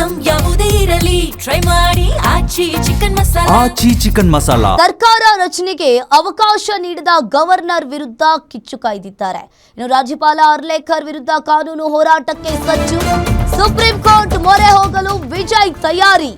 Item ಯಾವುದೇ ಇರಲಿ try ಮಾಡಿ ಆಚಿ ಚಿಕನ್ ಮಸಾಲಾ. ಸರ್ಕಾರ ರಚನೆಗೆ ಅವಕಾಶ ನೀಡಿದ ಗವರ್ನರ್ ವಿರುದ್ಧ ಕಿಚ್ಚು ಕಾಯ್ದಿದ್ದಾರೆ. ಇನ್ನು ರಾಜ್ಯಪಾಲ ಅರ್ಲೇಕರ್ ವಿರುದ್ಧ ಕಾನೂನು ಹೋರಾಟಕ್ಕೆ ಸಜ್ಜು. ಸುಪ್ರೀಂ ಕೋರ್ಟ್ ಮೊರೆ ಹೋಗಲು ವಿಜಯ್ ತಯಾರಿ.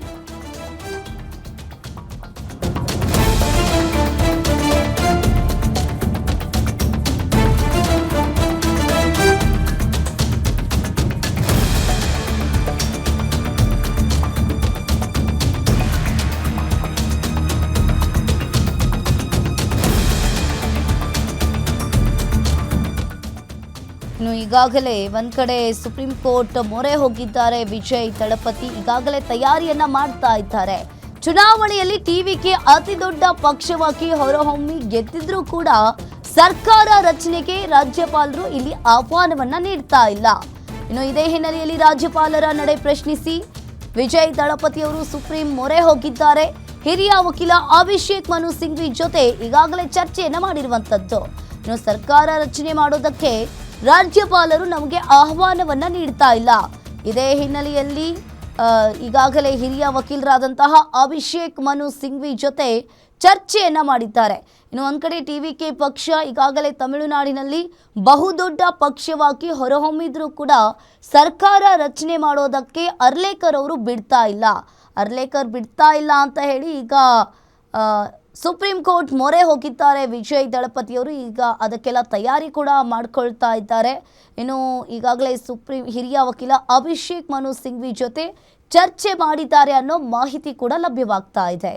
ಇನ್ನು ಈಗಾಗಲೇ ಒಂದ್ ಕಡೆ ಸುಪ್ರೀಂ ಕೋರ್ಟ್ ಮೊರೆ ಹೋಗಿದ್ದಾರೆ ವಿಜಯ್ ದಳಪತಿ. ಈಗಾಗಲೇ ತಯಾರಿಯನ್ನ ಮಾಡ್ತಾ ಇದ್ದಾರೆ. ಚುನಾವಣೆಯಲ್ಲಿ ಟಿವಿಕೆ ಅತಿ ದೊಡ್ಡ ಪಕ್ಷವಾಗಿ ಹೊರಹೊಮ್ಮಿ ಗೆದ್ದಿದ್ರೂ ಕೂಡ ಸರ್ಕಾರ ರಚನೆಗೆ ರಾಜ್ಯಪಾಲರು ಇಲ್ಲಿ ಆಹ್ವಾನವನ್ನ ನೀಡ್ತಾ ಇಲ್ಲ. ಇನ್ನು ಇದೇ ಹಿನ್ನೆಲೆಯಲ್ಲಿ ರಾಜ್ಯಪಾಲರ ನಡೆ ಪ್ರಶ್ನಿಸಿ ವಿಜಯ್ ದಳಪತಿ ಅವರು ಸುಪ್ರೀಂ ಮೊರೆ ಹೋಗಿದ್ದಾರೆ. ಹಿರಿಯ ವಕೀಲ ಅಭಿಷೇಕ್ ಮನು ಸಿಂಘ್ವಿ ಜೊತೆ ಈಗಾಗಲೇ ಚರ್ಚೆಯನ್ನ ಮಾಡಿರುವಂತದ್ದು. ಇನ್ನು ಸರ್ಕಾರ ರಚನೆ ಮಾಡೋದಕ್ಕೆ ರಾಜ್ಯಪಾಲರು ನಮಗೆ ಆಹ್ವಾನವನ್ನ ನೀಡ್ತಾ ಇಲ್ಲ. ಇದೇ ಹಿನ್ನೆಲೆಯಲ್ಲಿ ಈಗಾಗಲೇ ಹಿರಿಯ ವಕೀಲರಾದಂತಹ ಅಭಿಷೇಕ್ ಮನು ಸಿಂಘ್ವಿ ಜೊತೆ ಚರ್ಚೆಯನ್ನ ಮಾಡಿದ್ದಾರೆ. ಇನ್ನು ಒಂದ್ ಕಡೆ ಟಿವಿಕೆ ಪಕ್ಷ ಈಗಾಗಲೇ ತಮಿಳುನಾಡಿನಲ್ಲಿ ಬಹುದೊಡ್ಡ ಪಕ್ಷವಾಗಿ ಹೊರಹೊಮ್ಮಿದ್ರೂ ಕೂಡ ಸರ್ಕಾರ ರಚನೆ ಮಾಡೋದಕ್ಕೆ ಅರ್ಲೇಕರ್ ಅವರು ಬಿಡ್ತಾ ಇಲ್ಲ ಅಂತ ಹೇಳಿ ಈಗ ಸುಪ್ರೀಂ ಕೋರ್ಟ್ ಮೊರೆ ಹೋಗಿದ್ದಾರೆ ವಿಜಯ್ ದಳಪತಿಯವರು. ಈಗ ಅದಕ್ಕೆಲ್ಲ ತಯಾರಿ ಕೂಡ ಮಾಡ್ಕೊಳ್ತಾ ಇದ್ದಾರೆ. ಇನ್ನು ಈಗಾಗಲೇ ಹಿರಿಯ ವಕೀಲ ಅಭಿಷೇಕ್ ಮನು ಸಿಂಘ್ವಿ ಜೊತೆ ಚರ್ಚೆ ಮಾಡಿದ್ದಾರೆ ಅನ್ನೋ ಮಾಹಿತಿ ಕೂಡ ಲಭ್ಯವಾಗ್ತಾ ಇದೆ.